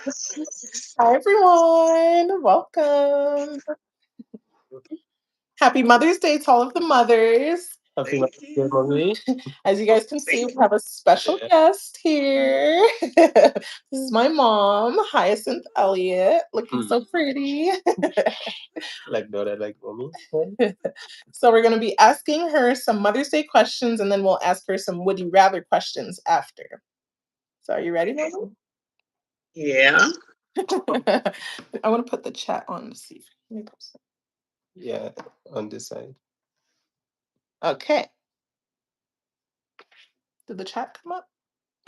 Hi, everyone. Welcome. Happy Mother's Day to all of the mothers. Happy Mother's Day, mommy. As you guys can see, we have a special Yeah. guest here. This is my mom, Hyacinth Elliott, looking so pretty. Like daughter, like mommy. So, we're going to be asking her some Mother's Day questions and then we'll ask her some would you rather questions after. So, are you ready, mom? Yeah. I want to put the chat on to see. Let me post it. Yeah, on this side. Okay. Did the chat come up?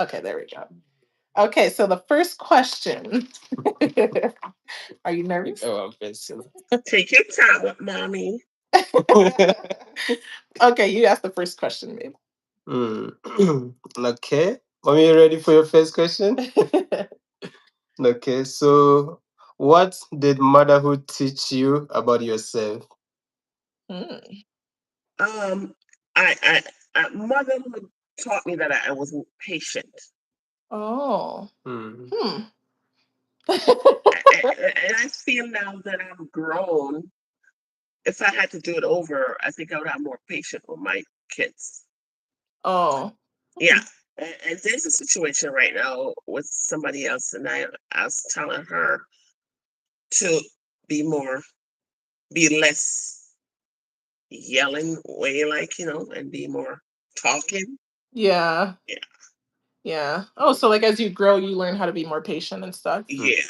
Okay, there we go. Okay, so the first question. Are you nervous? Oh, I'm facing. Take your time with mommy. Okay, you asked the first question, Hmm. Okay. Mommy, you ready for your first question? babe. Okay, so what did motherhood teach you about yourself? Hmm. Um, motherhood taught me that I wasn't patient, Oh. Hmm. Hmm. and I feel now that I'm grown. If I had to do it over, I think I would have more patience with my kids. Oh. Yeah. And there's a situation right now with somebody else, and I was telling her to be more, be less yelling way, like, and be more talking. Yeah. Yeah. Yeah. Oh, so like as you grow, you learn how to be more patient and stuff. Yeah.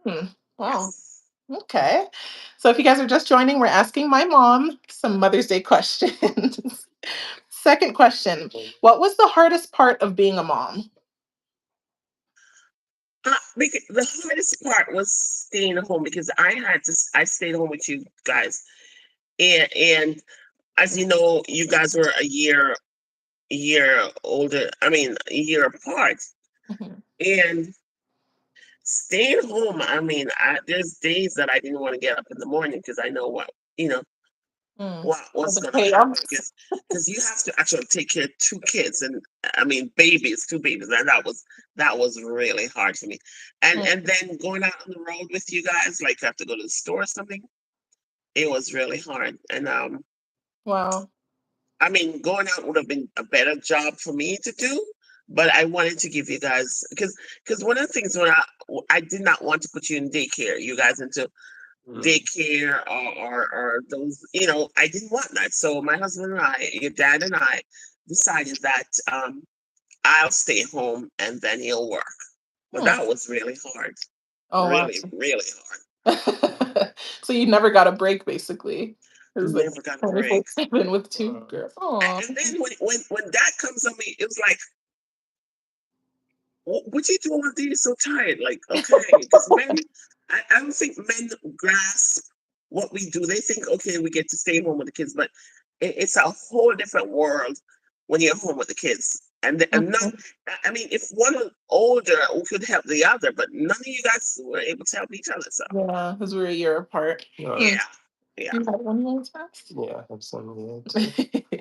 Hmm. Wow. Yes. Okay. So if you guys are just joining, we're asking my mom some Mother's Day questions. Second question. What was the hardest part of being a mom? Because the hardest part was staying at home because I stayed home with you guys, and as you know, you guys were a year older. I mean, a year apart, Mhm. and staying home. I mean, there's days that I didn't want to get up in the morning because I know you know Mm. what Oh, was the going to happen chaos. because you have to actually take care of two kids, and I mean babies, two babies, and that was really hard for me. and Mm. and then going out on the road with you guys, like you have to go to the store or something, it was really hard. And Wow. I mean, going out would have been a better job for me to do, but I wanted to give you guys, because one of the things when I did not want to put you in daycare, you guys into Hmm. daycare, or those, I didn't want that. So my husband and I, your dad and I, decided that I'll stay home and then he'll work. But Hmm. that was really hard. Oh wow. Really, really hard. So you never got a break basically. It was like Never got a break. 24/7 with two Wow. girls. Oh. And then when that comes on me, it was like, what you doing all day? You're so tired. Like, okay, because men, I don't think men grasp what we do. They think, okay, we get to stay home with the kids, but it's a whole different world when you're home with the kids. And none, Mhm. I mean, if one was older, we could help the other, but none of you guys were able to help each other. So, Yeah, because we're a year apart. Yeah, Hmm. yeah, yeah. Do you have one more fast? yeah, I have some here too.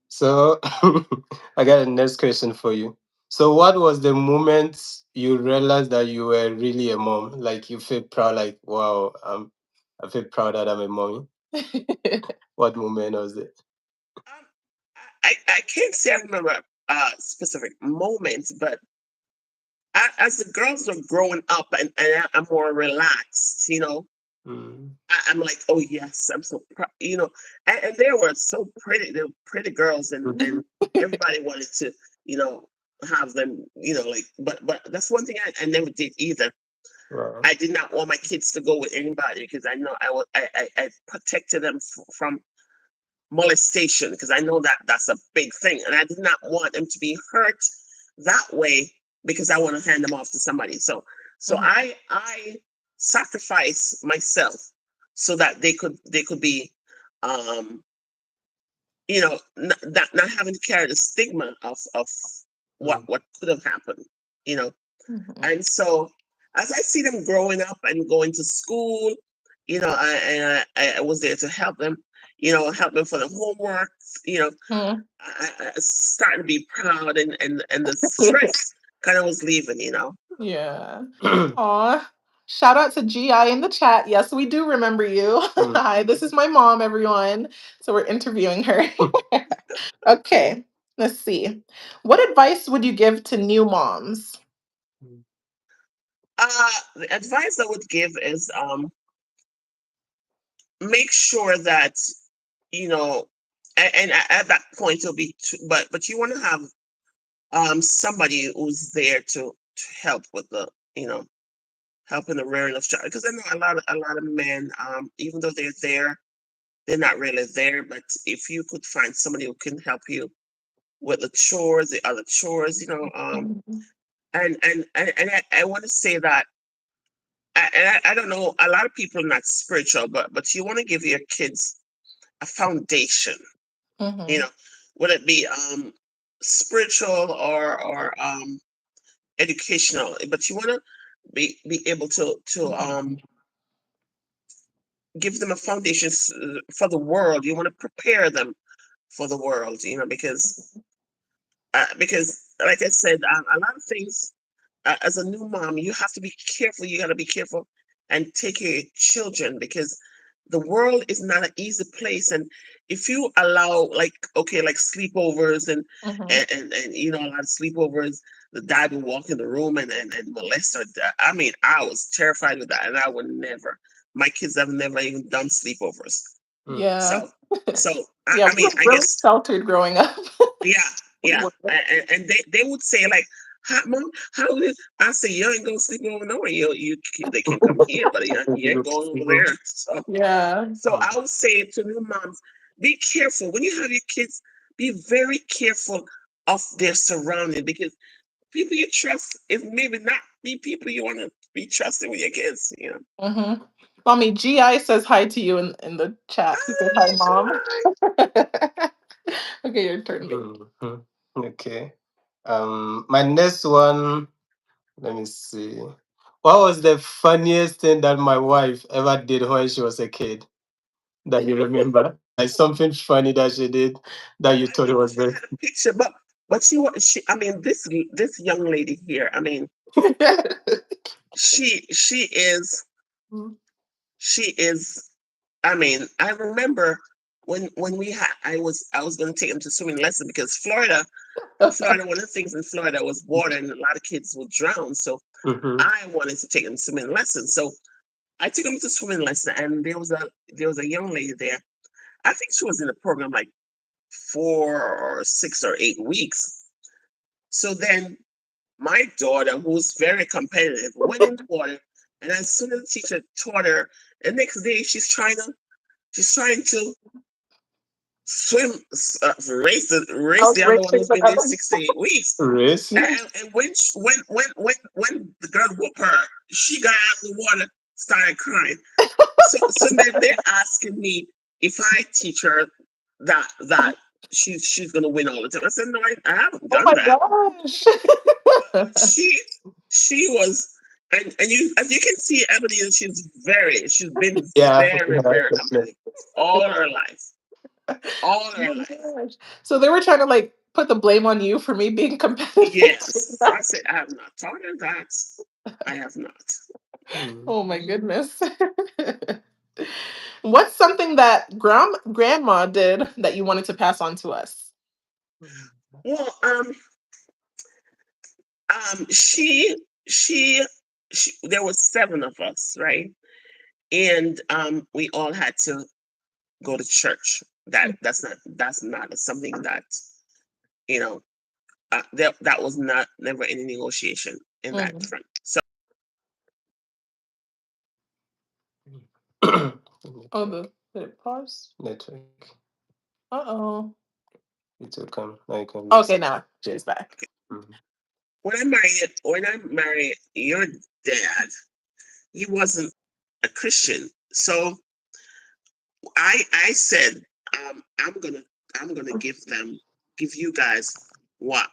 So I got a next question for you. So what was the moment you realized that you were really a mom? Like you feel proud, like wow, I feel proud that I'm a mommy. What moment was it? Um, I can't say I remember specific moments, but as the girls are growing up, and I'm more relaxed, Mm. I'm like, oh yes, I'm so proud, and they were so pretty. They were pretty girls, and everybody wanted to, you know, have them, like. But that's one thing I never did either. Wow. I did not want my kids to go with anybody because I know I protected them from molestation because I know that that's a big thing, and I did not want them to be hurt that way because I want to hand them off to somebody. So Mhm. I sacrifice myself so that they could be, um not having to carry the stigma of what Mm. what could have happened, you know. Mhm. And so as I see them growing up and going to school, I was there to help them, help them for the homework, you know, Mhm. I starting to be proud, and the stress kind of was leaving. Yeah. Aw. Shout out to GI in the chat. Yes, we do remember you. Hi, this is my mom, everyone. So we're interviewing her. Okay, let's see. What advice would you give to new moms? The advice I would give is make sure that you know, and at that point it'll be, but you want to have somebody who's there to help with the help in the rearing of child, because I know a lot of men, even though they're there, they're not really there. But if you could find somebody who can help you with the chores, the other chores, Mhm. and I want to say that, I don't know, a lot of people are not spiritual, but you want to give your kids a foundation, you Mhm. know, whether it be spiritual or educational, but you want to be able to give them a foundation for the world. You want to prepare them for the world, because like I said, a lot of things, as a new mom, you have to be careful. You got to be careful and take care of your children, because the world is not an easy place. And if you allow, like, okay, like sleepovers Mhm. and a lot of sleepovers, the dad will walk in the room and molest her. I mean, I was terrified with that, and I would never. My kids have never even done sleepovers. Yeah. So, so I, Yeah, I we mean, were I really guess, sheltered growing up. yeah, We yeah, were. and they would say like, Mom, how is?" I say, "You ain't gonna sleep over nowhere. They can come here, but you ain't going over there." Yeah. So I would say to new moms, be careful when you have your kids. Be very careful of their surrounding, because people you trust is maybe not the people you want to be trusted with your kids. Hmm. Mommy, GI says hi to you in the chat. He said hi, mom. Hi, Okay, your turn, babe. Mhm. Okay. My next one, let me see. What was the funniest thing that my wife ever did when she was a kid that you remember? Like something funny that she did that you I thought it don't know was if I very. had a picture, but she. I mean, this young lady here. I mean, she she is she is. I mean, I remember when I was going to take him to swimming lesson, because Florida, one of the things in Florida was water, and a lot of kids would drown. So Mhm. I wanted to take him swimming lessons. So I took him to swimming lesson, and there was a young lady there. I think she was in the program like 4 or 6 or 8 weeks. So then my daughter, who's very competitive, went in the water, and as soon as the teacher taught her, the next day she's trying to swim, race I'll the other break one it who's been there down. 6 to 8 weeks. Racing? And when the girl whooped her, she got out of the water, started crying. So then they're asking me if I teach her that she's gonna win all the time. I said, no, I haven't Oh done my that. gosh. But she was, and as you can see, Ebony, she's been Yeah. very, Yeah, very definitely. competitive all her life, all Oh her my life. gosh. So they were trying to like put the blame on you for me being competitive. Yes, I said I have not taught her that. I have not. Mm. Oh my goodness. What's something that grandma did that you wanted to pass on to us? Well, she she there was seven of us, right? And we all had to go to church. That's not something that you know that was not never any negotiation in that Mhm. front. So Oh, did it pause? Network. Uh-oh. It will come. Now you can Okay, listen. now she's back. Mhm. when I married your dad, he wasn't a Christian. So I said, I'm gonna give you guys what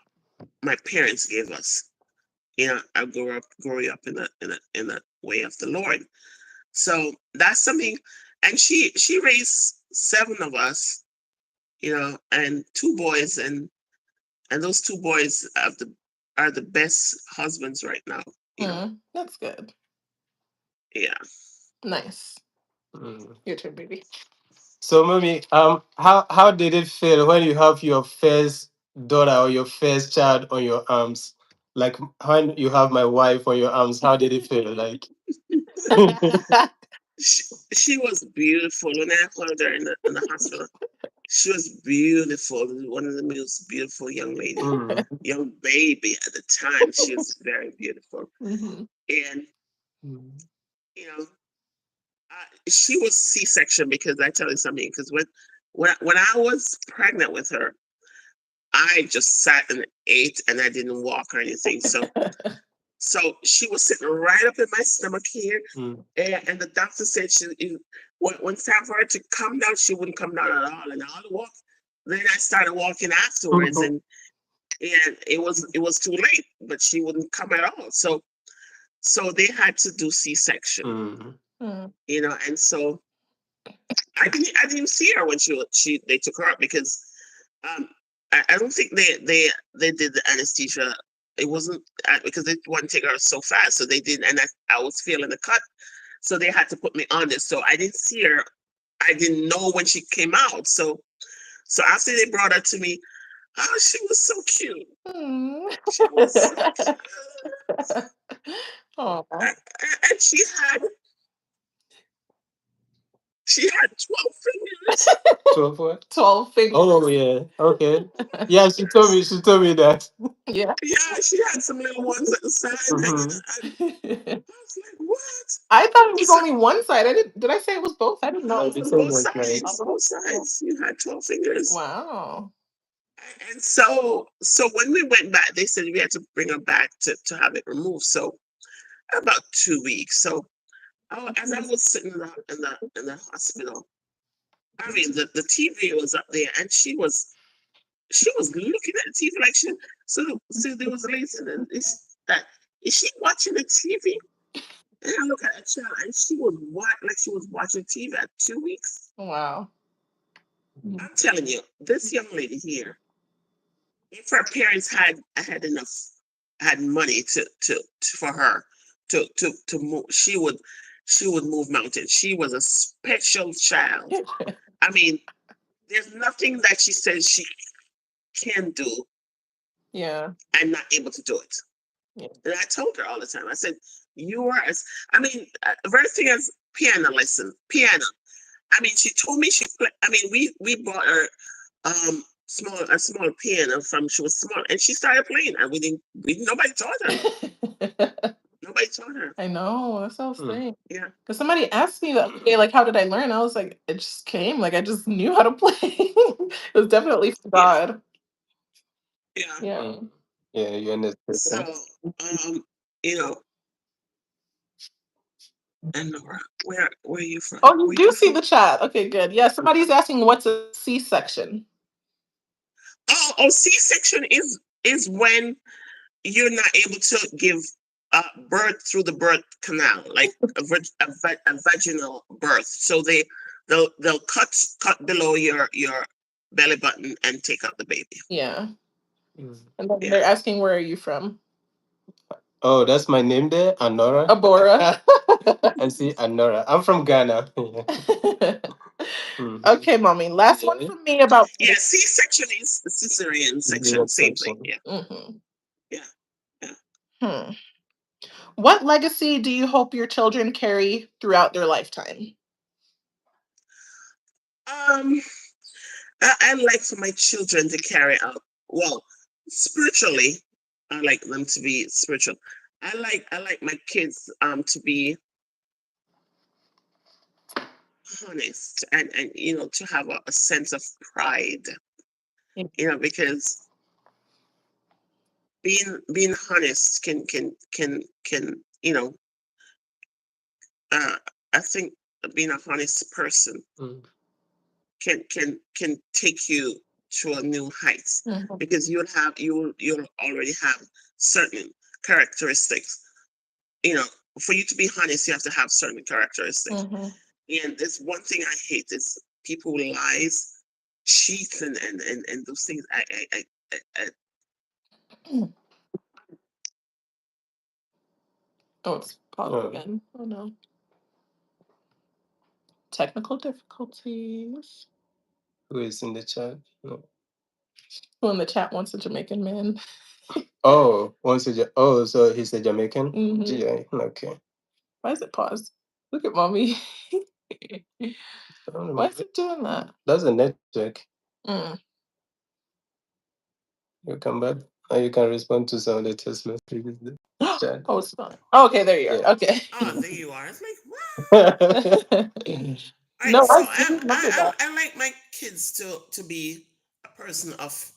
my parents gave us. I grew up in a way of the Lord. So that's something. And she raised seven of us, and two boys, and those two boys are the best husbands right now. you know. That's good. Yeah. Nice. Mm. Your turn, baby. So, mommy, how did it feel when you have your first daughter or your first child on your arms? Like when you have my wife on your arms, how did it feel? Like, She, she was beautiful when I held her in the hospital. She was beautiful, one of the most beautiful young lady, mm, young baby at the time. She was very beautiful, Hmm. and mm, you know, she was C-section because I tell you something. Because when I was pregnant with her, I just sat and ate, and I didn't walk or anything. So she was sitting right up in my stomach here, mm, and the doctor said when it's time for her to come down, she wouldn't come down at all, and all the walk. Then I started walking afterwards, and it was too late, but she wouldn't come at all. So they had to do C-section, mm, and so I didn't even see her when she they took her up because um I don't think they did the anesthesia. It wasn't because they wanted to take her so fast, so they did, and I was feeling the cut, so they had to put me on this. So I didn't see her. I didn't know when she came out. So after they brought her to me, oh, she was so cute. She was so cute. Aw. And she had 12 fingers. 12 what? 12 fingers. Oh yeah. Okay. Yeah, she told me. She told me that. Yeah. Yeah, she had some little ones at the side hanging Mm-hmm. out. I was like, what? I thought it was So only one side. Did I say it was both? I didn't no, know. Oh, it the was same both was like. sides. Both sides. You had 12 fingers. Wow. And so when we went back, they said we had to bring her back to have it removed. So about 2 weeks. So as I was sitting in the hospital, I mean the TV was up there, and she was looking at the TV like so there was a lady saying, is she watching the TV? And I look at that child, and she was like she was watching TV at 2 weeks. Wow. I'm telling you, this young lady here, if her parents had enough, had money to for her to move, she would move mountains. She was a special child. I mean, there's nothing that she says she can do Yeah. and not able to do it. Yeah. And I told her all the time. I said, "You are as I mean, very thing as piano lesson, piano. I mean, she told me she play. I mean, we bought her a small piano from she was small, and she started playing, and we nobody taught her. Nobody taught her. I know. That sounds Mm. strange. Yeah, Because somebody asked me the other day, like, how did I learn? I was like, it just came. Like, I just knew how to play. It was definitely from yeah, God. yeah. Yeah. Mm. Yeah, you So understand. um, you know, and Nora, where are you from? Oh, you Where do you see from? the chat. Okay, good. Yeah, somebody's asking what's a C section. Oh, C-section is when you're not able to give birth through the birth canal, like a vaginal birth. So they'll cut below your belly button and take out the baby. Yeah. Mm. And then Yeah. they're asking, where are you from? Oh, that's my name there, Anora. Abora. And see, Anora. I'm from Ghana. Yeah. Mhm. Okay, mommy. Last one Yeah. from me about. Yeah, C-section is the cesarean section, Zero same thing. section. Yeah, Mhm. yeah, yeah. Hmm. What legacy do you hope your children carry throughout their lifetime? Um, I like for my children to carry out well spiritually. I like them to be spiritual. I like my kids to be honest and to have a sense of pride, because being honest can uh I think being a honest person Mm. can take you to a new heights, Mhm. because you'll already have certain characteristics. you know for you to be honest, you have to have certain characteristics. Mhm. And there's one thing I hate is people who lies, cheat, and those things. I Oh, it's paused again. Oh no. Technical difficulties. Who is in the chat? No. Who in the chat wants a Jamaican man? Oh, oh, so he's a Jamaican? Hmm. GI. Okay. Why is it paused? Look at mommy. I don't Why know. is it doing that? That's a network. Mm. You come back. Now you can respond to some of the text messages in the chat. Oh, it's fine. Oh, okay, there you are. Yeah. Okay. Oh, there you are. It's like, what? Right. No, So I do remember I that. I like my kids to be a person of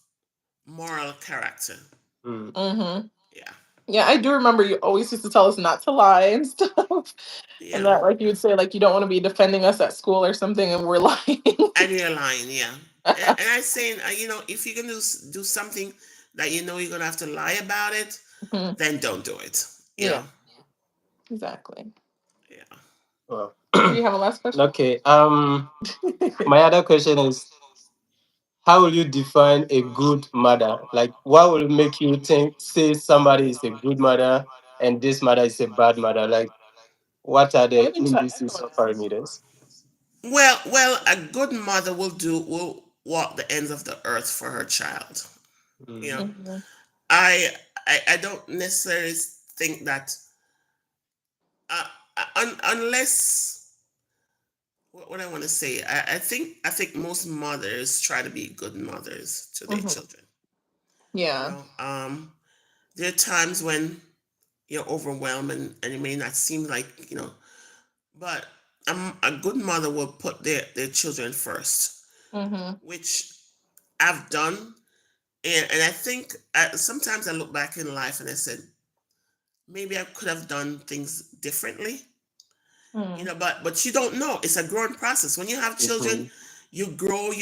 moral character. Mm. Hmm. Yeah. Yeah, I do remember you always used to tell us not to lie and stuff. And Yeah. that, like, you would say, like, you don't want to be defending us at school or something, and we're lying. And you're lying. Yeah. And I saying, if you're gonna do something that you know you're gonna have to lie about it, Mhm. then don't do it. You Yeah, know. exactly. Yeah. Wow. Do you have a last question? Okay. My other question is, how will you define a good mother? Like, what will make you say somebody is a good mother and this mother is a bad mother? Like, what are Let the me check. indices or parameters? Well, a good mother will walk the ends of the earth for her child. You know, Mm. Mhm. I I don't necessarily think that uh, unless what I want to say, I think most mothers try to be good mothers to their Mhm. children. You Yeah. know, there are times when you're overwhelmed and it may not seem like but a good mother will put their children first, Mhm. which I've done. And I think sometimes I look back in life and I said, maybe I could have done things differently, Mm. but you don't know. It's a growing process. When you have children, Mhm. you grow.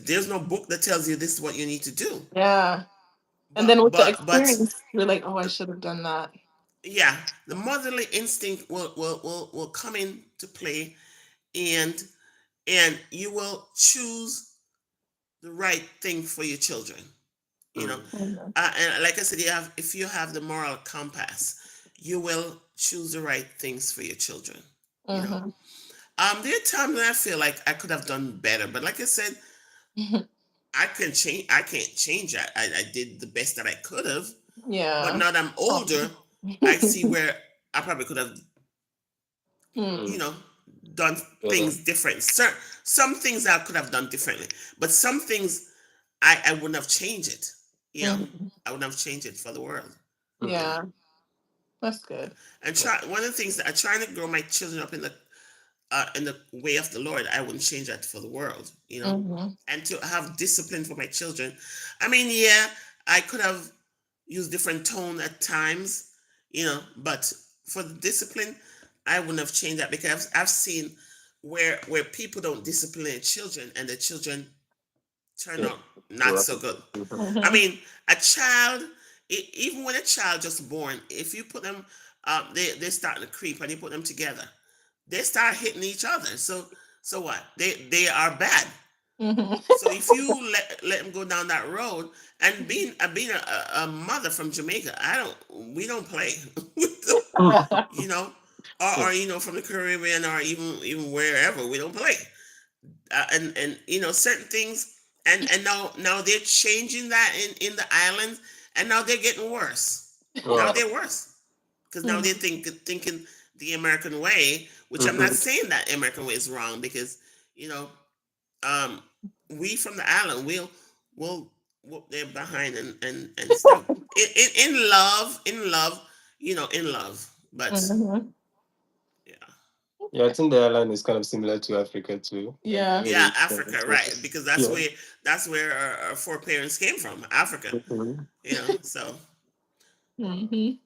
There's no book that tells you this is what you need to do. Yeah. And But then with the but but experience, you're like, oh, I should have done that. yeah, the motherly instinct will come into play, and you will choose the right thing for your children. You know, Mm. Mhm. and like I said, if you have the moral compass, you will choose the right things for your children. You know, Mhm. there are times when I feel like I could have done better, but like I said, I can change. I can't change that. I did the best that I could have, but Yeah. now that I'm Oh. older, I see where I probably could have, Mm. you Mm. know, done Better. things different. Some things I could have done differently, but some things I wouldn't have changed it. You know, Mhm. I wouldn't have changed it for the world. You Mm. know, Yeah, that's good. and Yeah. one of the things that I trying to grow my children up in the way of the Lord. I wouldn't change that for the world. Mhm. And to have discipline for my children. I mean, yeah, I could have used different tone at times, but for the discipline, I wouldn't have changed that because I've seen where people don't discipline their children and the children turn Yeah. out not Right. so good. Mhm. I Mhm. mean, a child, even when a child just born, if you put them, they're starting to creep and you put them together, they start hitting each other. So what? They are bad. Mhm. So if you let them go down that road, and being a mother from Jamaica, we don't play, you know, or from the Caribbean or even wherever we don't play, and certain things, and now they're changing that in the islands, and now they're getting worse. Now Wow. they're worse because now they're Mhm. thinking the American way, which I'm not Mhm. saying that American way is wrong because you know um, we from the island will whoop their behind and stuff in love, in love, but Mhm. yeah. Yeah, I think the airline is kind of similar to Africa too. Like Yeah. Yeah, really Africa, right? Because that's yeah. where our foreparents came from, Africa. Mhm. So Mhm.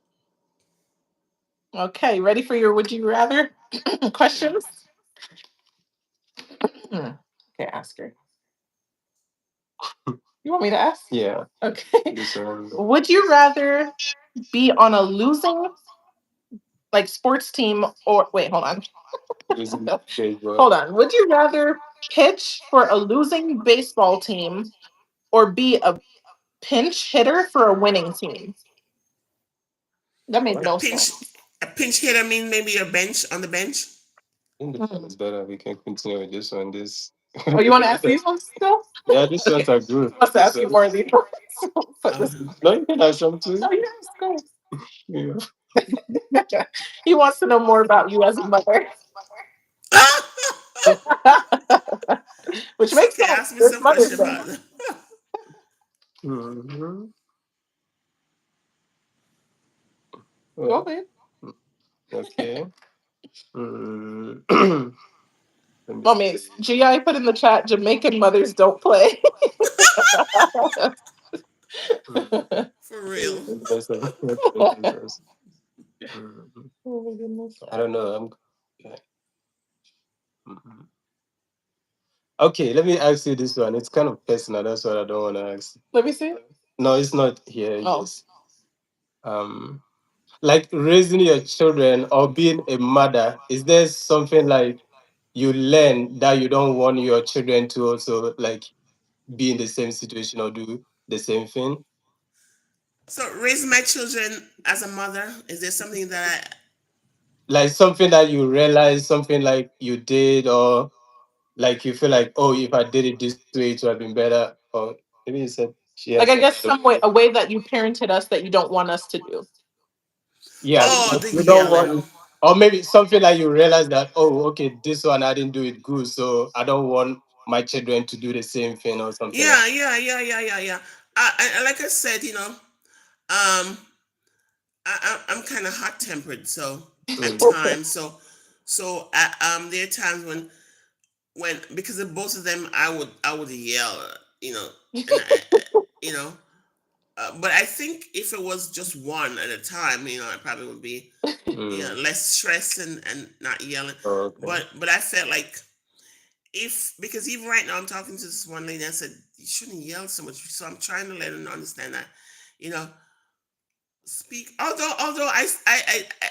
Okay, ready for your would you rather yeah. questions? Hmm. Okay, ask her. You want me to ask? Yeah. Okay. This one. Would you rather be on a losing like sports team or wait, hold on. Using baseball. Hold on. Would you rather pitch for a losing baseball team or be a pinch hitter for a winning team? That made A no pinch sense. pinch hitter mean maybe a bench on the bench. I think this one is better. We can continue with this one. This Oh, you want to ask these ones still? yeah, these ones Okay. are good. He wants to This ask you one. more of these ones. Put this. Um, No, you can have some too. Oh, yes, go. Yeah. He wants to know more about you as a mother, which it's makes okay. sense. Ask me It's some Mother's question Day. about it. Mhm. Go Well, ahead. okay. Mm. Let me Mommy, see. GI put in the chat, Jamaican mothers don't play. Mm. For real. That's a- Mhm. Oh my goodness. I don't know. Yeah. Mhm. Okay, let me ask you this one. It's kind of personal. That's what I don't want to ask. Let me see. No, it's not here. Oh. Yes. Um, like raising your children or being a mother. Is there something like you learn that you don't want your children to also like be in the same situation or do the same thing? So raising my children as a mother, is there something that Like something that you realize, something like you did, or like you feel like, oh, if I did it this way, it would have been better. Or maybe you said she has Like, some I guess kind of some way, a way that you parented us that you don't want us to do. yeah, oh, the you don't yelling. want, or maybe something like you realize that, oh, okay, this one I didn't do it good, so I don't want my children to do the same thing or something like. Yeah. Like I said, um, I'm kind of hot tempered, so at Mm, times, there are times when because of both of them, I would yell, and you know, but I think if it was just one at a time, I probably would be, mm, less stressed and not yelling. okay. But I felt like if because even right now I'm talking to this one lady, I said you shouldn't yell so much. So I'm trying to let her understand that, you know, speak. Although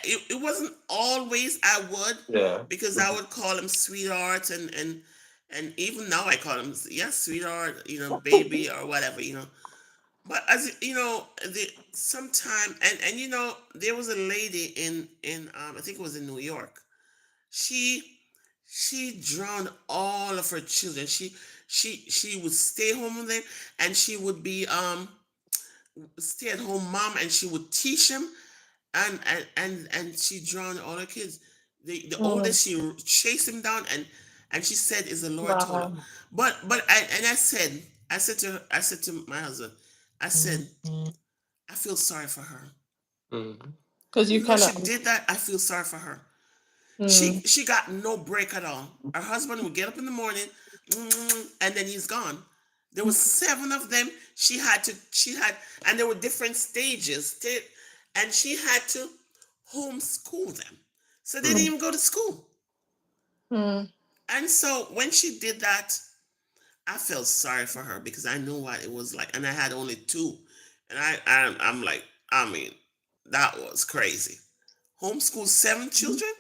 it wasn't always I would, Yeah. because I Mhm. would call him sweetheart and even now I call him, yes, sweetheart, baby or whatever. But as you know, the sometime and there was a lady in I think it was in New York. She she drowned all of her children. She would stay home with them, and she would be stay at home mom, and she would teach them, and she drowned all her kids. The Mm, oldest, she chased him down, and she said is the Lord told her. wow. I said to my husband, I said I feel sorry for her. Mm, Because you Even though kind she of. did that, I feel sorry for her. She Mm, she got no break at all. Her husband would get up in the morning, and then he's gone. There was seven of them. She had, and there were different stages. And she had to homeschool them, so they didn't mm, even go to school. mm, And so when she did that, I felt sorry for her because I knew what it was like, and I had only two, and I'm like, I mean, that was crazy. Homeschool seven children.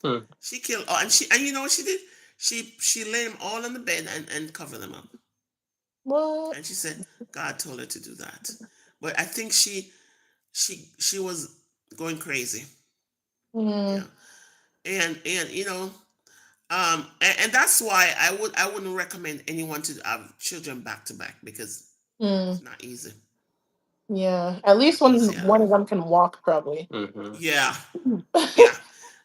mm, She killed all, and you know what she did? She laid them all on the bed and covered them up. what? And she said God told her to do that. But I think she was going crazy. Mm, Yeah. And and that's why I wouldn't recommend anyone to have children back to back because mm, it's not easy. yeah. At least Not easy when at one all. of them can walk, probably. mhm. Yeah. Yeah.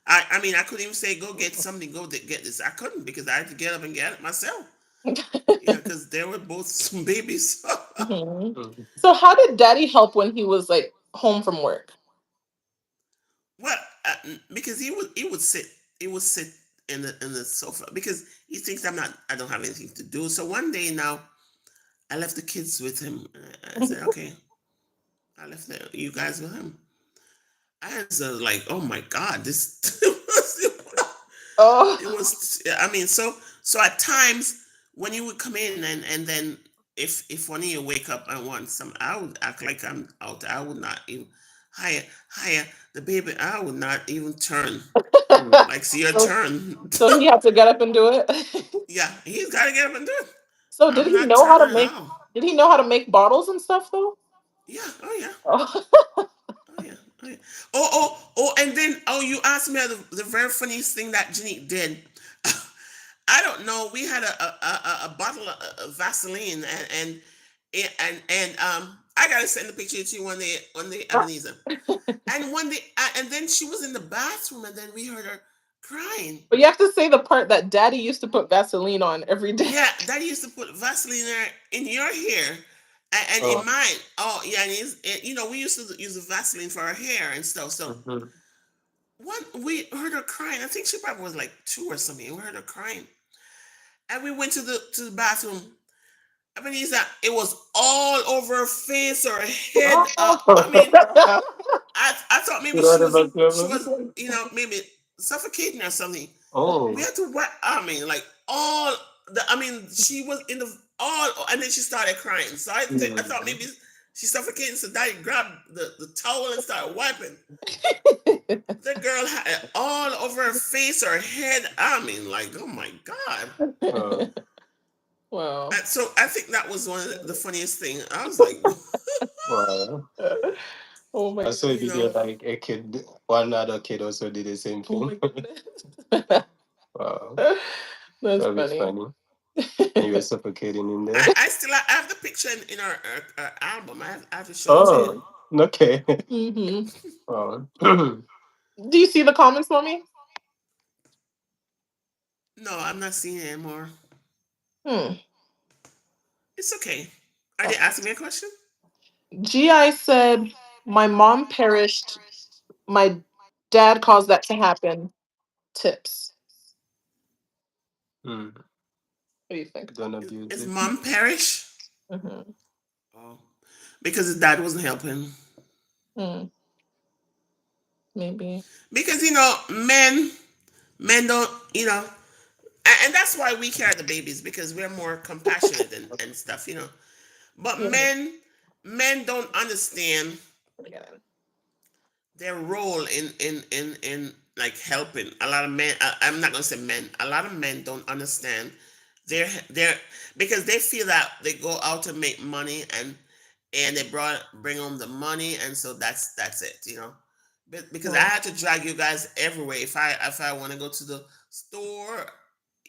I mean I couldn't even say go get something, go get this. I couldn't because I had to get up and get it myself. Yeah, because they were both some babies. Mhm. Mhm. So, how did Daddy help when he was like home from work? Well, because he would sit in the sofa because he thinks I don't have anything to do. So one day now, I left the kids with him. I said, okay, I left you guys with him. I was like, oh my god, this Oh. it was. I mean, so at times when you would come in and then if one of you wake up and want some, I would act like I'm out. I would not even hire hire the baby. I would not even turn. Mm. Like, see your so, turn. so he had to get up and do it. Yeah, he's got to get up and do it. So, did I'm he not know how to turning at make? all. Did he know how to make bottles and stuff though? Yeah, oh yeah, Oh. oh yeah, oh And then you asked me the very funniest thing that Jenny did. I don't know. We had a bottle of Vaseline and I gotta send the picture to you one day Ebenezer. And one day and then she was in the bathroom and then we heard her crying. But you have to say the part that Daddy used to put Vaseline on every day. Yeah, Daddy used to put Vaseline in your hair and in Oh. mine. Oh yeah, and we used to use the Vaseline for our hair and stuff. So Mhm. we heard her crying. I think she probably was like 2 or something. We heard her crying, and we went to the bathroom. Ebenezer, it was all over her face or her head. I mean, I thought maybe You know she what was about maybe suffocating or something. We Oh. had to what I mean, like all the I mean, she was in the all and then she started crying. So I thought Mhm. maybe she's suffocating. So Daddy grabbed the towel and started wiping. The girl had it all over her face, her head. I mean, like, oh my God. Oh. Wow. And so I think that was one of the funniest thing. I was like, Wow. Oh my Also, you did know, you like a kid? One other kid also did the same Oh thing. my goodness. Wow. That's That was funny. funny. And you were suffocating in there. I still I have the picture in our album. I have to show it to you. Oh, okay. Hmm. Wow. Do you see the comments for me? No, I'm not seeing it anymore. Hmm. It's okay. Are they Oh. asking me a question? GI said, my mom perished. My dad caused that to happen. Tips. Hmm. What do you think? Don't abuse His it. mom perish? Hmm. Oh, because his dad wasn't helping. Hmm. Maybe. Because men don't, and that's why we carry the babies because we're more compassionate and stuff. But Yeah. men don't understand Again. their role in like helping. A lot of men, I'm not gonna say men, a lot of men don't understand their because they feel that they go out to make money and they bring home the money, and so that's it. But because I Hmm. had to drag you guys everywhere. If I want to go to the store,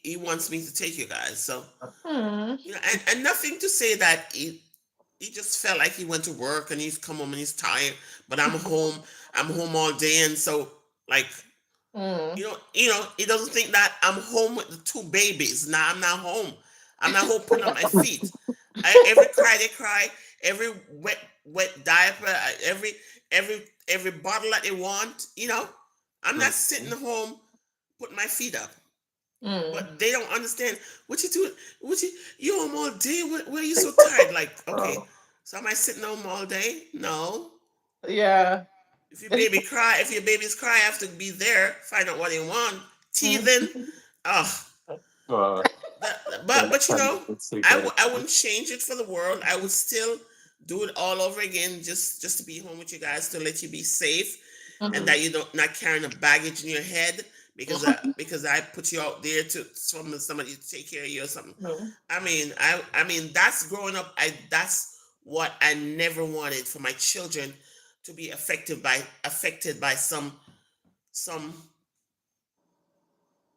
he wants me to take you guys. So Hmm. and nothing to say that he just felt like he went to work and he's come home and he's tired, but I'm home all day, and so like Hmm. he doesn't think that I'm home with the two babies. Now I'm not home. I'm not home putting up my feet. Every cry they cry, every wet diaper, every bottle that they want. I'm not sitting Hmm. home putting my feet up. Hmm. But they don't understand what you do. You home all day. Why are you so tired? Like, okay, Wow. so am I sitting home all day? No. Yeah. If your baby's cry, I have to be there, find out what they want, Hmm. teething. Oh, Wow. but That's but funny. Let's take that. I wouldn't change it for the world. I would still do it all over again, just to be home with you guys, to let you be safe, and Hmm. that you don't not carrying a baggage in your head because I put you out there to from somebody to take care of you or something. Hmm. I mean that's growing up. That's what I never wanted for my children to be affected by some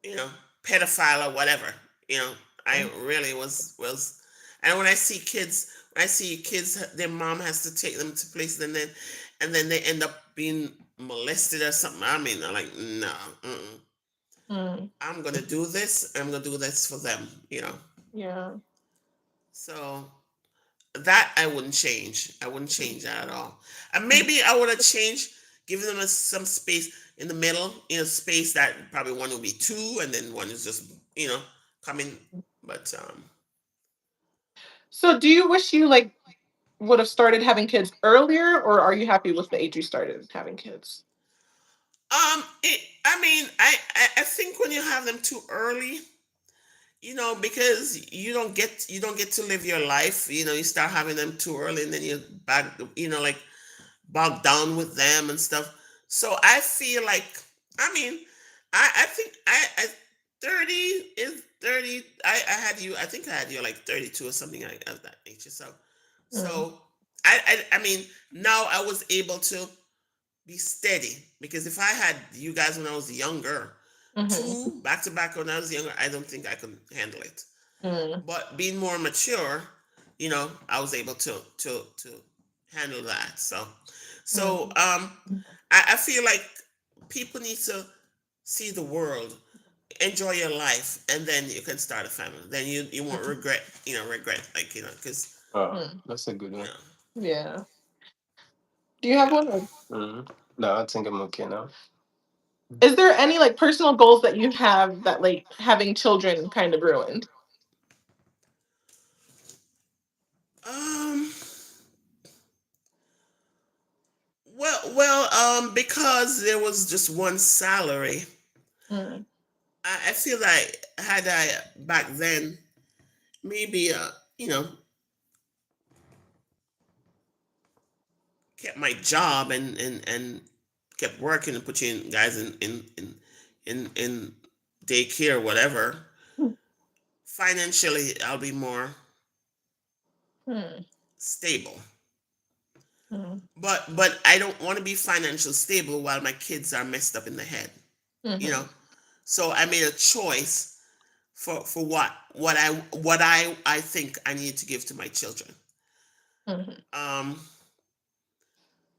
you know, pedophile or whatever. You know, I really was, and when I see kids, their mom has to take them to places, and then they end up being molested or something. I mean, I'm like, no, mm-mm. Hmm. I'm gonna do this. I'm gonna do this for them. Yeah. So that I wouldn't change. I wouldn't change that at all. And maybe I would have changed, giving them some space in the middle, space that probably one will be two, and then one is just, coming. But So do you wish you like would have started having kids earlier, or are you happy with the age you started having kids? I mean, I think when you have them too early, because you don't get to live your life. You start having them too early, and then you back, like bogged down with them and stuff. So I feel like, I mean, I think I 30 is 30. I think I had you like 32 or something like of that nature. So Mm. so I mean, now I was able to be steady. Because if I had you guys when I was younger, Mm-hmm. two back to back when I was younger, I don't think I could handle it. Mm. But being more mature, I was able to handle that. So Mm. I feel like people need to see the world, enjoy your life, and then you can start a family. Then you won't regret, like, because Oh, Mm. that's a good you one. know Yeah. Do you have yeah. one? Mm. No, I think I'm okay now. Is there any like personal goals that you have that like having children kind of ruined? um because there was just one salary, Mm. I feel like had I back then maybe kept my job and kept working and put you in guys in daycare or whatever. Financially, I'll be more Mm. stable. Mm. But I don't want to be financially stable while my kids are messed up in the head. You know. Mhm. So I made a choice for what I think I need to give to my children. Mhm. Um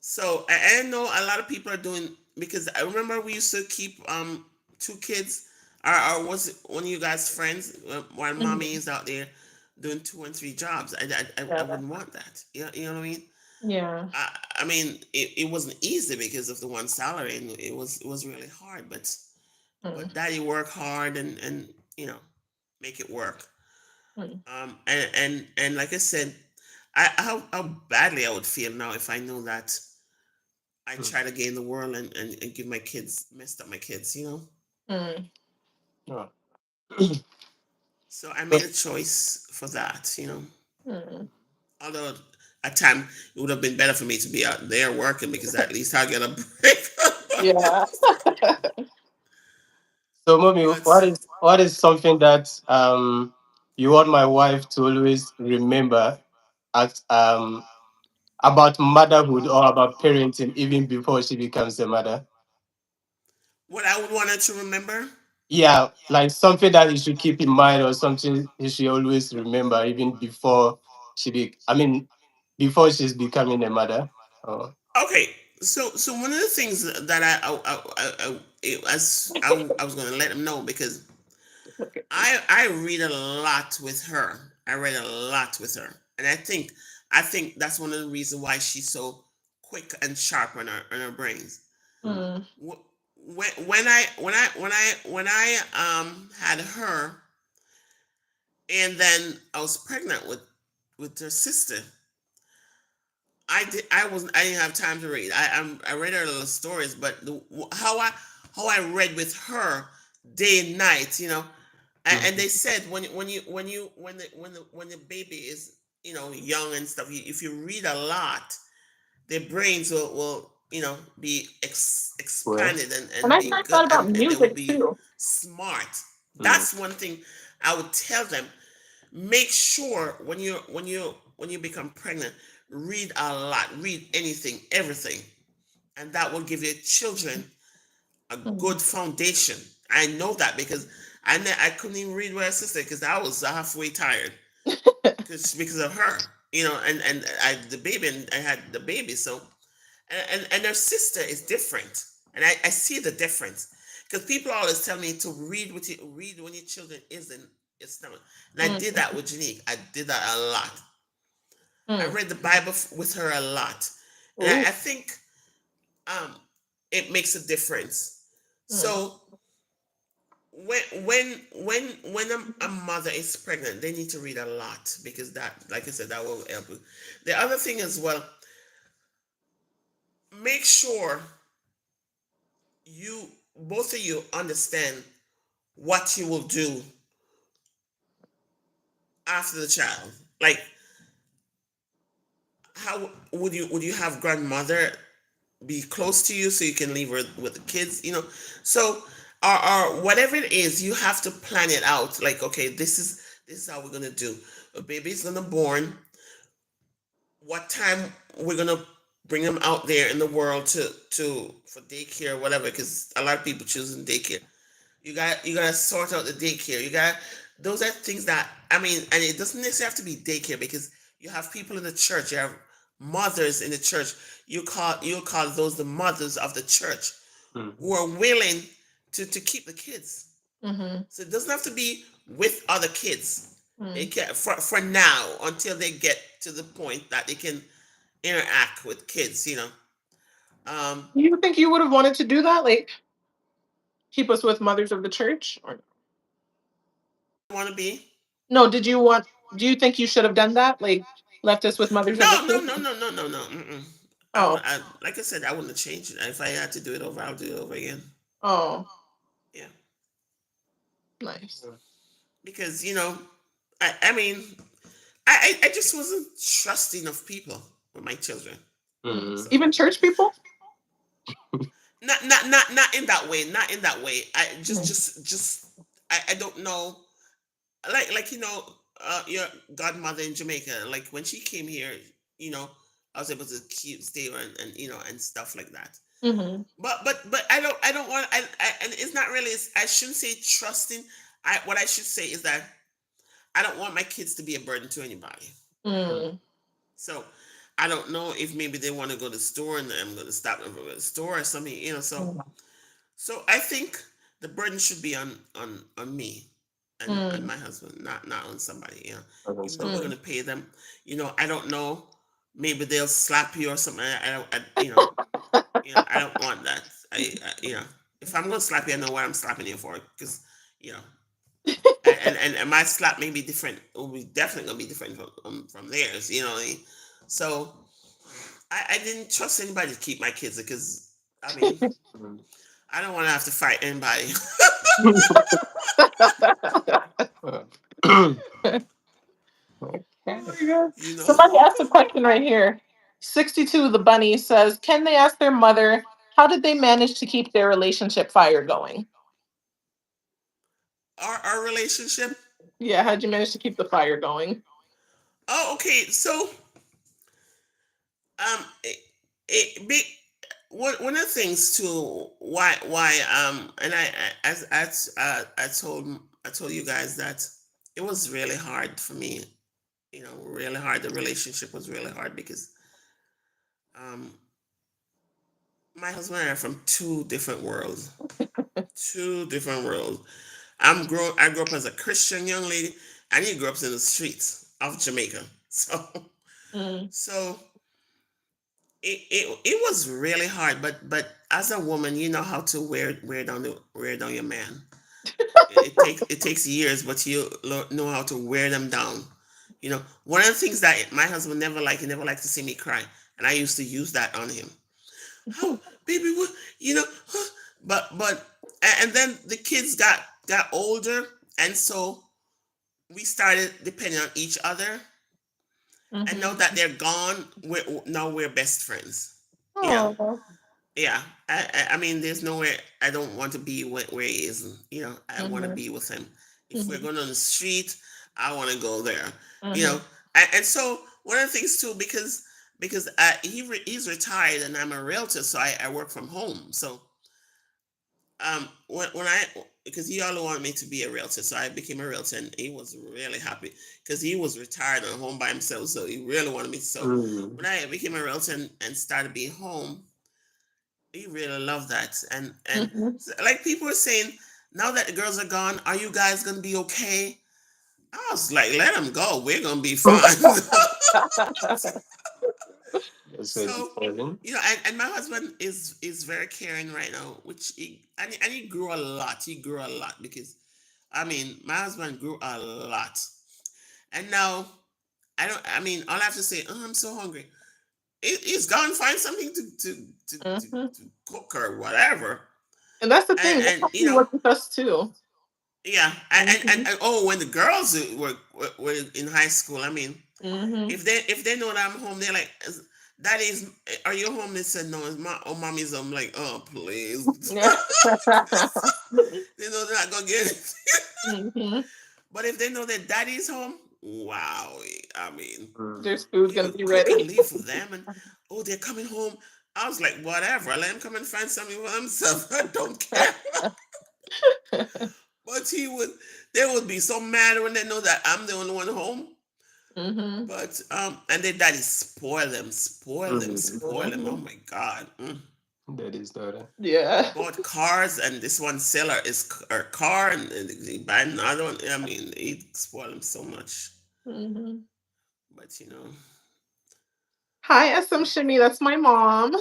So I know a lot of people are doing, because I remember we used to keep two kids. Or was it one of you guys friends while mommy Mhm. is out there doing two and three jobs? I Yeah. wouldn't want that. You know what I mean? Yeah. I mean it wasn't easy because of the one salary, and it was really hard. But Mm. daddy work hard and you know make it work. Mm. And like I said, how badly I would feel now if I know that I Mm. try to gain the world and give my kids, messed up my kids. Mm. Oh. So I made So, a choice for that. Mm. Although at time it would have been better for me to be out there working, because at least I'll get a break. Yeah. so, mommy, But what is something that you want my wife to always remember at about motherhood or about parenting even before she becomes a mother? what I would want her to remember, Yeah, like something that you should keep in mind or something you should always remember even before before she's becoming a mother. Oh. okay. So one of the things that I was going to let them know, because Okay. I read a lot with her. I read a lot with her, and I think that's one of the reasons why she's so quick and sharp on her brains. Mm. Mm. When I had her, and then I was pregnant with her sister. I didn't have time to read. I read her little stories, but how I read with her day and night, and Mm. they said when the baby is young and stuff, if you read a lot, their brains will be Well. expanded And and I be heard good, that about and they will music be too. smart. Mm. That's one thing I would tell them. Make sure when you become pregnant, read a lot, read anything, everything, and that will give your children a Mm. good foundation. I know that because I couldn't even read with her sister because I was halfway tired because of her, and I the baby, and I had the baby. So and her sister is different, and I see the difference, because people always tell me to read when your children is in your stomach, and I did Mm. that with Janique. I did that a lot. I Mm. read the Bible with her a lot, and I, Ooh. I think um it makes a difference. Mm. So when a mother is pregnant, they need to read a lot, because that, like I said, that will help you. The other thing as well, make sure you both of you understand what you will do after the child. Like, how would you have grandmother be close to you so you can leave her with the kids? So or whatever it is, you have to plan it out. Like, okay, this is how we're gonna do. A baby's gonna born. What time we're gonna bring them out there in the world to for daycare or whatever, because a lot of people choosing daycare. You gotta sort out the daycare. You got those are things that, I mean, and it doesn't necessarily have to be daycare, because you have people in the church. You have mothers in the church. You call those the mothers of the church, who are willing to keep the kids. Mm-hmm. So it doesn't have to be with other kids. It Mm. can, for now, until they get to the point that they can interact with kids. Um, You think you would have wanted to do that? Like keep us with mothers of the church? Or want to be? no, do you think you should have done that? Like left us with mothers of the No, no, church? no, no, no, no, no. Mm-mm. Oh. Like I said, I wouldn't have changed it. If I had to do it over, I'll do it over again. Oh, Yeah, nice. because I mean, I just wasn't trusting of people with my children. Mm. So Even church people? not in that way. Not in that way. I Mm. just I don't know. Your godmother in Jamaica. Like when she came here, you know, I was able to stay and and stuff like that. Mm-hmm. But I don't want and it's not really, I shouldn't say trusting. What I should say is that I don't want my kids to be a burden to anybody. Mm. So I don't know if maybe they want to go to the store and I'm going to stop them from the store or something. So I think the burden should be on me and Mm. my husband, not on somebody. Even though we're Mm. going to pay them, I don't know. Maybe they'll slap you or something. I don't. I don't want that. If I'm going to slap you, I know what I'm slapping you for, because you know. And my slap may be different. It will be definitely gonna be different from theirs. You know what I mean? So I didn't trust anybody to keep my kids, because I mean I don't want to have to fight anybody. Oh my God. you know, Somebody asked a question right here. 62 the bunny says, can they ask their mother how did they manage to keep their relationship fire going? our relationship. Yeah, how'd you manage to keep the fire going? Oh, okay. So it, it big. One of the things too, why and I told you guys that it was really hard for me. Really hard. The relationship was really hard because um my husband and I are from two different worlds. Two different worlds. I grew up as a Christian young lady, and he grew up in the streets of Jamaica. Mm. So it was really hard, but as a woman, you know how to wear down your man. It takes years, but you know how to wear them down. One of the things that my husband never liked, he never liked to see me cry, and I used to use that on him. How, baby, what, you know? Huh? But and then the kids got older, and so we started depending on each other. And now Mm-hmm. that they're gone, we're best friends. Yeah. Oh. Yeah, I mean, there's nowhere I don't want to be where he is. I want to Mm-hmm. be with him. If we're Mm-hmm. going on the street, I want to go there. You Mm-hmm. know, and so one of the things too, because he's retired and I'm a realtor, so I work from home. So when I because he all wanted me to be a realtor, so I became a realtor, and he was really happy because he was retired and home by himself, so he really wanted me. So when I became a realtor and started being home, he really loved that. And Mm-hmm. like people were saying, now that the girls are gone, are you guys gonna be okay? I was like, let them go. We're gonna be fine. That's so So, disturbing. and my husband is very caring right now, which he grew a lot. He grew a lot because, I mean, my husband grew a lot, and now I don't. I mean, all I have to say, oh, I'm so hungry. He's gone find something Mm-hmm. to cook or whatever, And that's the thing. That's and how he was with us too. yeah, Mm-hmm. and oh, when the girls were in high school, I mean, Mm-hmm. if they know that I'm home, they're like, "Daddy's, are you home?" They said, "No, it's mommy's." I'm like, "Oh, please." Yeah. They know they're not gonna get it. Mm-hmm. But if they know that daddy's home, wow. I mean, There's food he gonna would be cook ready. and leave for them, and oh, they're coming home. I was like, whatever, let him come and find something for himself. I don't care. But they would be so mad when they know that I'm the only one home. Mm-hmm. But and their daddy spoil them, spoil them, spoil them. Oh Hmm. my God. That is daughter. Yeah. Bought cars, and this one seller is a car, and he buy another one. I mean, he spoil them so much. Hmm. But Hi, SM Shimmy. That's my mom.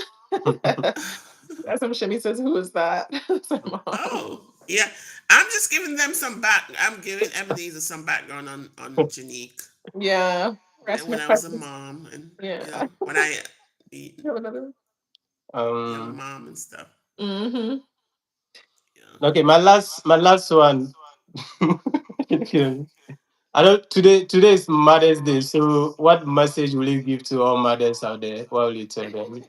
SM Shimmy says, "Who is that?" That's my mom. oh yeah, I'm just giving them some back. I'm giving Ebenezer some background on Janique Yeah. and Asking when the I was a questions. mom, and Yeah. when I be You have another young Um. mom and stuff. one? Mm-hmm. Yeah. Okay, my last one. Okay. I don't. Today is Mother's Day. So, what message will you give to all mothers out there? What will you tell them?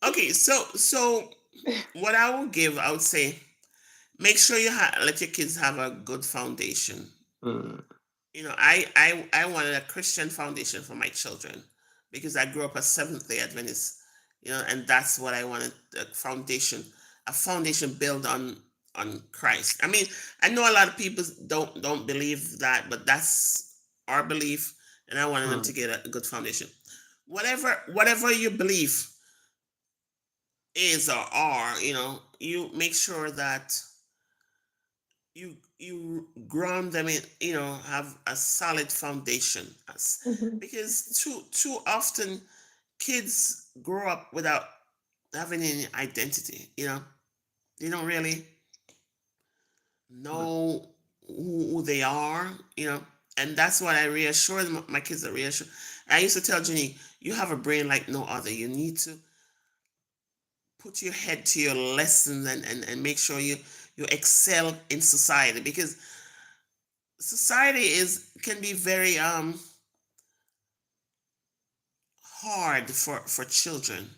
Okay, so what I would give, I would say, make sure you let your kids have a good foundation. Mm, I wanted a Christian foundation for my children because I grew up a Seventh Day Adventist. And that's what I wanted, a foundation built on Christ. I mean, I know a lot of people don't believe that, but that's our belief, and I wanted them to mm, get a good foundation. Whatever your belief is or are, you make sure that you ground them in, have a solid foundation. Hmm. Because too often kids grow up without having any identity. They don't really mm, know who they are. And that's what I reassure them. My kids are reassured. I used to tell Jenny, you have a brain like no other. You need to put your head to your lessons, and make sure you excel in society, because society is can be very hard for children.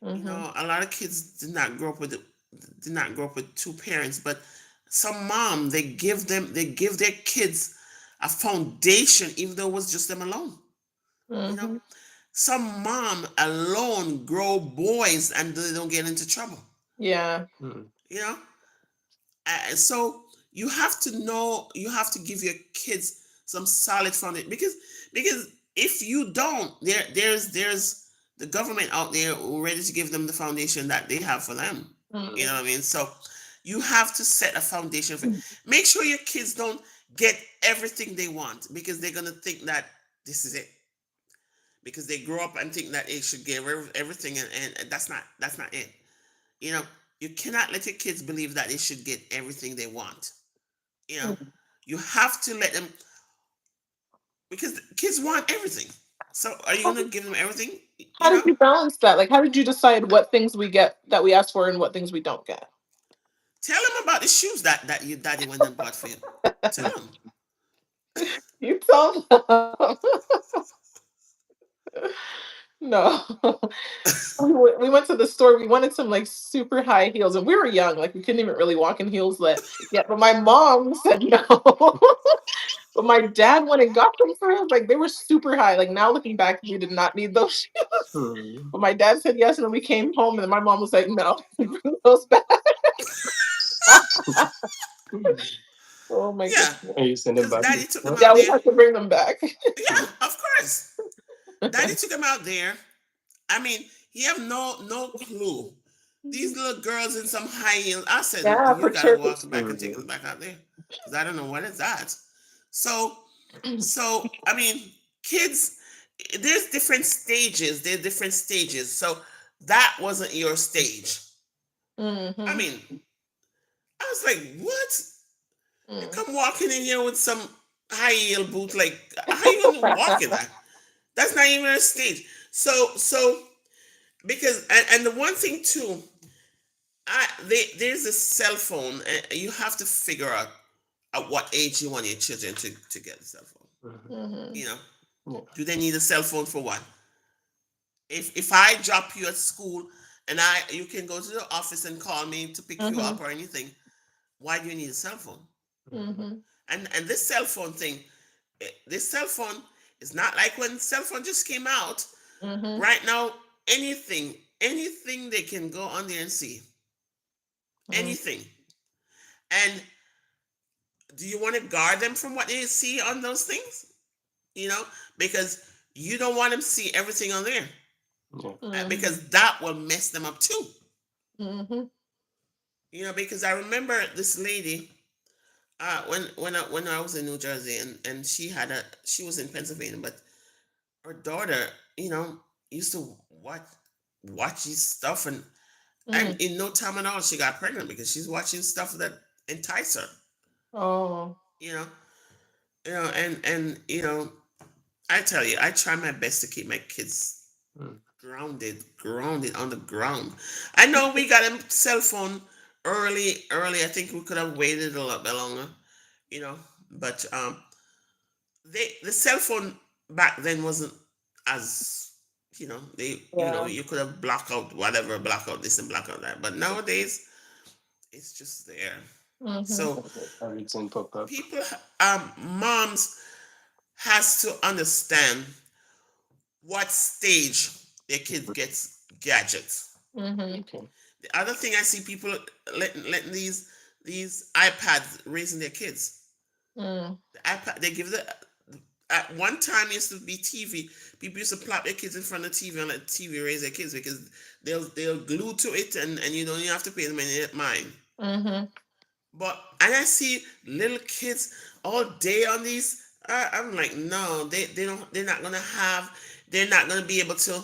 Hmm. A lot of kids did not grow up with two parents, but some mom, they give their kids a foundation, even though it was just them alone. You know, Hmm. some mom alone grow boys and they don't get into trouble. Yeah. mm, You know, so you have to give your kids some solid foundation, because if you don't, there's the government out there ready to give them the foundation that they have for them. You know what I mean? So you have to set a foundation for. Make sure your kids don't get everything they want, because they're gonna think that this is it, because they grow up and think that they should get everything, and that's not it. You know, you cannot let your kids believe that they should get everything they want. You know, Hmm. you have to let them, because kids want everything. So are you gonna give them everything? How did you balance that? Like, how did you decide what things we get that we ask for and what things we don't get? Tell them about the shoes that your daddy went and bought for you. Tell mm, them. You told them. No. We went to the store. We wanted some like super high heels, and we were young. Like we couldn't even really walk in heels yet. But my mom said no. But my dad went and got them for us. Like they were super high. Like now looking back, we did not need those shoes. mm, But my dad said yes, and then we came home, and then my mom was like, "No, bring those back." mm. Oh my Yeah, goodness. Are you sending because back? daddy took them Yeah, out we there. have to bring them back. Yeah, of course. Daddy took them out there. I mean, he have no clue. These little girls in some high heels. I said, Yeah, you for gotta sure. walk back and take Mm, them back out there, because I don't know what is that. So, I mean, kids, there's different stages. There's different stages. So that wasn't your stage. I Hmm. mean, I was like, what? You Mm. come walking in here with some high heel boots. Like, how you gonna walk in that? That's not even a stage. So because and the one thing too, there's a cell phone, and you have to figure out at what age you want your children to get a cell phone. mm, You Hmm. know, yeah. do they need a cell phone for what? If I drop you at school, and you can go to the office and call me to pick you Hmm. up or anything, why do you need a cell phone? Mm, Hmm. And this cell phone thing, This cell phone is not like when cell phone just came out. Mm-hmm. Right now, anything they can go on there and see. Anything. And do you want to guard them from what they see on those things? You know, because you don't want them to see everything on there. Mm-hmm. Because that will mess them up too. Mm-hmm. Because I remember this lady when I was in New Jersey, and she was in Pennsylvania, but her daughter, used to watch these stuff, and Mm. in no time at all she got pregnant because she's watching stuff that entice her. Oh. You know, and I tell you, I try my best to keep my kids grounded on the ground. I know we got a cell phone early. I think we could have waited a little bit longer, you know. But the cell phone back then wasn't as Yeah. you could have blocked out whatever, block out this and block out that. But nowadays it's just there. Mm-hmm. So Everything pop up. people, moms has to understand what stage their kid gets gadgets. Mm-hmm. Okay. The other thing I see people letting these iPads raising their kids. Mm. The iPad they give the at one time it used to be TV. People used to plop their kids in front of TV and let TV raise their kids because they'll glue to it, and you don't even have to pay them any mind. Mm-hmm. And I see little kids all day on these. I'm like, no, they don't. They're not gonna be able to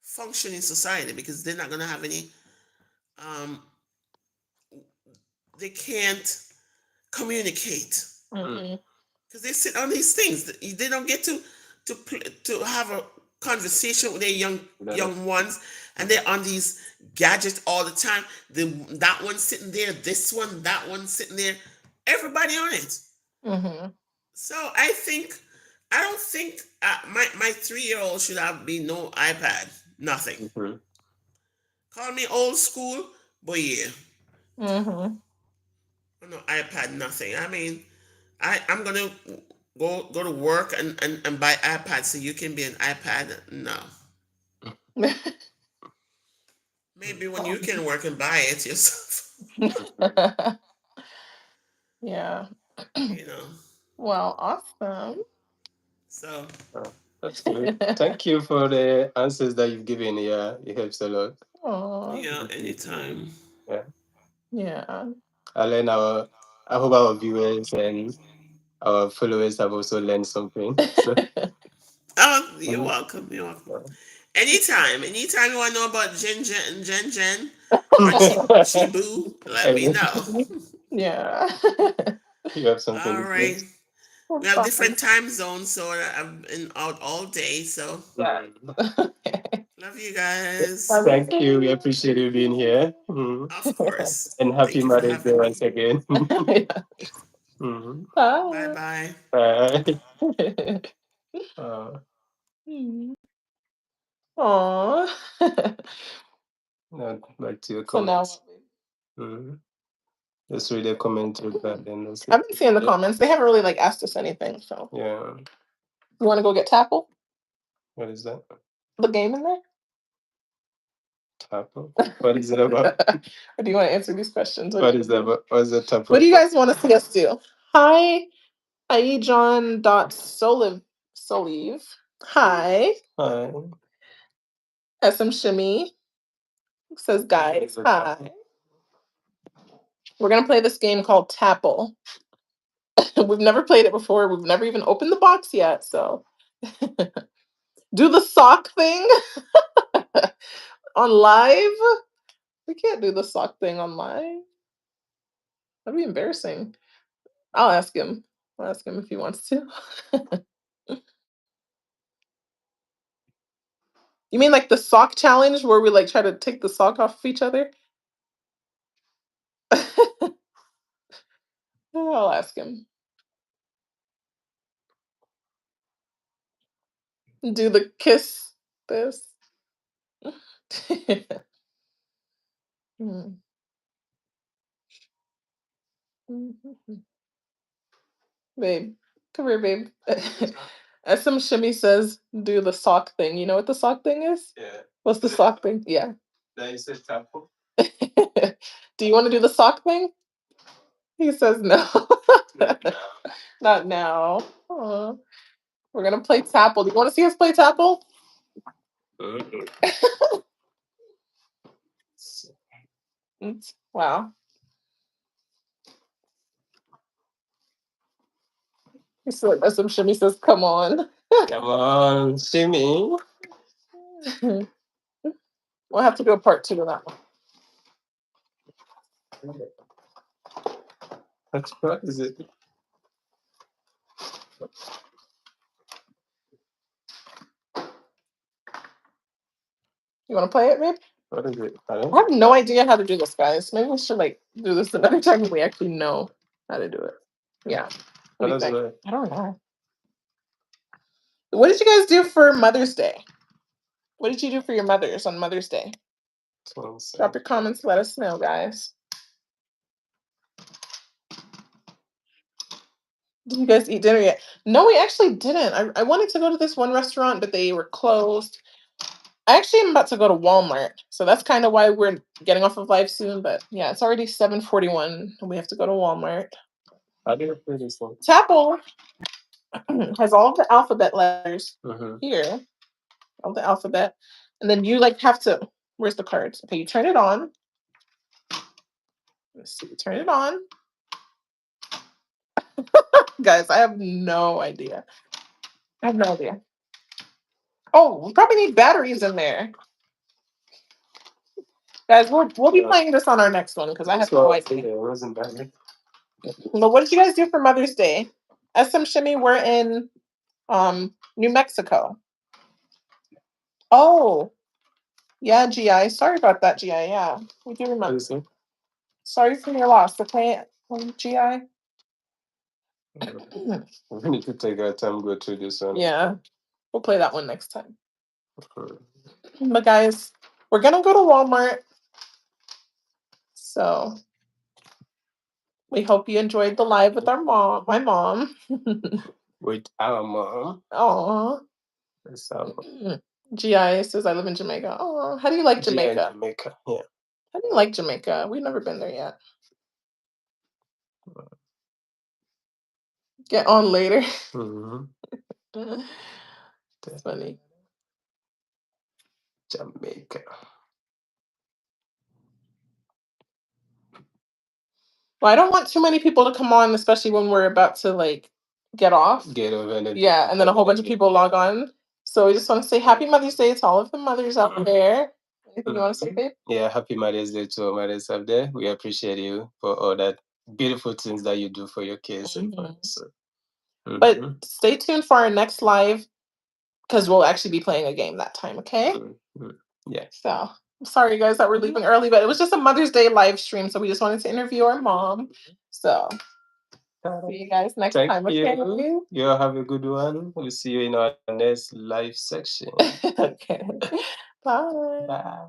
function in society because they're not gonna have any. Um, they can't communicate Mm-hmm. because they sit on these things. They don't get to have a conversation with their young ones, and they're on these gadgets all the time. That one sitting there, this one, that one sitting there, everybody on it. Mm-hmm. So I don't think my 3-year-old should have been no iPad, nothing. Mm-hmm. Call me old school, but yeah, Mm-hmm. no iPad, nothing. I mean, I'm gonna go to work and buy iPad so you can be an iPad. No, maybe when you can work and buy it yourself. Yeah. you know. Well, awesome. So Oh, that's good. Thank you for the answers that you've given. Yeah, it helps a lot. Aw. yeah, anytime. Yeah. Yeah. I learn our I hope our viewers and our followers have also learned something. So Oh, you're mhm. welcome. You're welcome. Yeah. Anytime you want to know about Jen or Chibu, let me And know. Yeah. you have something All to say. right. We Well, have fun. different time zones, so I've been out all day. So Yeah. Okay. love you guys. Love you Thank you. We too. appreciate you being here. Mhm. Of course. And happy Thank you for Mother's Day having me. once again. Yeah. Mhm. Bye Bye. bye. Bye. Uh, Hmm. Aw. now back to your So now comments. Mhm. Just read a comment real quick, then that's it. I've been seeing the comments. They haven't really like asked us anything. So Yeah. you want to go get Tapple, What is that? the game in there, Tapo? What is it about? or do you want to answer these questions? What is that about? What is a What tapo? do you guys want to see us do? Hi, John. Solive. Hi, Hi. SM Shimmy says, guys, hi. We're gonna play this game called Tapple. We've never played it before. We've never even opened the box yet. So do the sock thing on live. We can't do the sock thing on live. That'd be embarrassing. I'll ask him. I'll ask him if he wants to. You mean like the sock challenge where we like try to take the sock off of each other? I'll ask him. Do the kiss this. Hmm. Mhm. Babe. Come here, babe. SM Shimmy says, do the sock thing. You know what the sock thing is? Yeah. What's the sock thing? Yeah. That is a tapo. Do you want to do the sock thing? He says no. Not now. Aw. We're gonna play Tapple. Do you want to see us play Tapple? Wow. So SM Shimmy says, come on. Come on, Shimmy. We'll have to do a part 2 of that one. What is it? You want to play it, babe? What is it? I have no idea how to do this, guys. Maybe we should like do this another time when we actually know how to do it. Yeah. What do you think? I don't know. What did you guys do for Mother's Day? What did you do for your mothers on Mother's Day? Drop your comments. Let us know, guys. Did you guys eat dinner yet? No, we actually didn't. I wanted to go to this one restaurant, but they were closed. I actually am about to go to Walmart, so that's kind of why we're getting off of live soon. But yeah, it's already 7:41, and we have to go to Walmart. How do you play this one? Tapple has all of the alphabet letters here, all the alphabet, and then you like have to. Where's the cards? Okay, you turn it on. Let's see. Turn it on, guys. I have no idea. I have no idea. Oh, we probably need batteries in there. Guys, we'll be playing this on our next one because I have no idea. It wasn't bad. But what did you guys do for Mother's Day? SM Shimmy, we're in New Mexico. Oh, yeah, GI. Sorry about that, GI. Yeah, we do remember. Sorry for your loss, okay, GI? We need to take our time go through this one. Yeah, we'll play that one next time. But guys, we're gonna go to Walmart. So we hope you enjoyed the live with our mom, my mom. With our mom. Oh. GI says I live in Jamaica. Oh, how do you like Jamaica? Jamaica, yeah. How do you like Jamaica? We've never been there yet. Get on later. That's funny. Jamaica. Well, I don't want too many people to come on, especially when we're about to like get off. Get over it. Yeah, and then a whole bunch of people log on. So we just want to say Happy Mother's Day to all of the mothers out there. Anything you want to say, babe? Yeah, Happy Mother's Day to all mothers out there. We appreciate you for all that beautiful things that you do for your kids. But stay tuned for our next live because we'll actually be playing a game that time, okay? Yeah. So I'm sorry, guys, that we're leaving early, but it was just a Mother's Day live stream, so we just wanted to interview our mom. So see you guys next time. Okay. You all have a good one. We'll see you in our next live section. Okay. Bye. Bye.